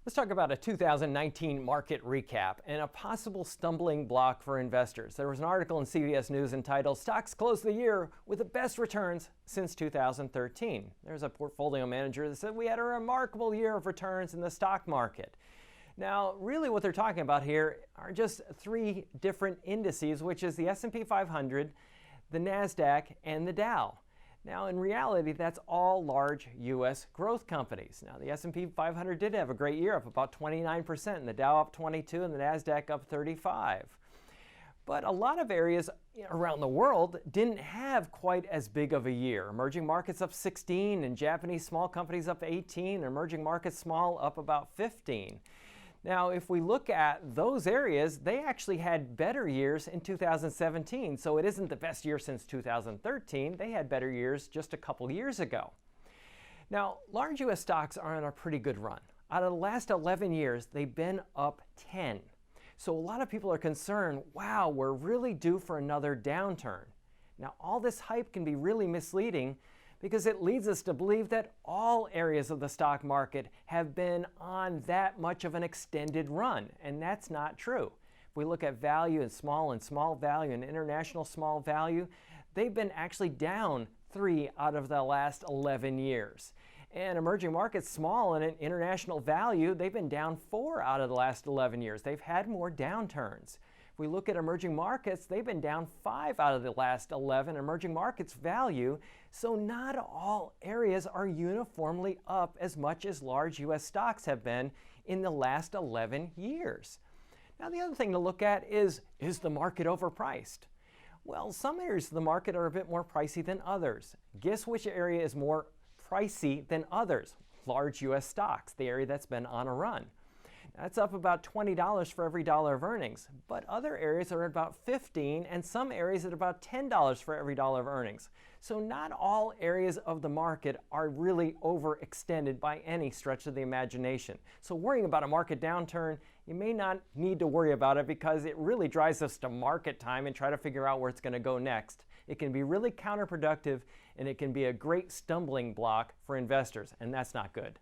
Let's talk about a 2019 market recap and a possible stumbling block for investors. There was an article in CBS News entitled "Stocks Closed the Year with the Best Returns Since 2013." There's a portfolio manager that said we had a remarkable year of returns in the stock market. Now, really what they're talking about here are just three different indices, which is the S&P 500, the NASDAQ, and the Dow. Now, in reality, that's all large U.S. growth companies. Now, the S&P 500 did have a great year, up about 29%, and the Dow up 22%, and the NASDAQ up 35%. But a lot of areas around the world didn't have quite as big of a year. Emerging markets up 16%, and Japanese small companies up 18%, and emerging markets small up about 15%. Now, if we look at those areas, they actually had better years in 2017, so it isn't the best year since 2013. They had better years just a couple years ago. Now, large U.S. stocks are on a pretty good run. Out of the last 11 years, they've been up 10. So a lot of people are concerned, wow, we're really due for another downturn. Now, all this hype can be really misleading because it leads us to believe that all areas of the stock market have been on that much of an extended run, and that's not true. If we look at value and small value and international small value, they've been actually down 3 out of the last 11 years. And emerging markets small and international value, they've been down 4 out of the last 11 years. They've had more downturns. If we look at emerging markets, they've been down 5 out of the last 11 emerging markets value. So not all areas are uniformly up as much as large U.S. stocks have been in the last 11 years. Now, the other thing to look at is the market overpriced? Well, some areas of the market are a bit more pricey than others. Guess which area is more pricey than others? Large U.S. stocks, the area that's been on a run. That's up about $20 for every dollar of earnings, but other areas are about $15 and some areas at about $10 for every dollar of earnings. So not all areas of the market are really overextended by any stretch of the imagination. So worrying about a market downturn, you may not need to worry about it because it really drives us to market time and try to figure out where it's going to go next. It can be really counterproductive and it can be a great stumbling block for investors, and that's not good.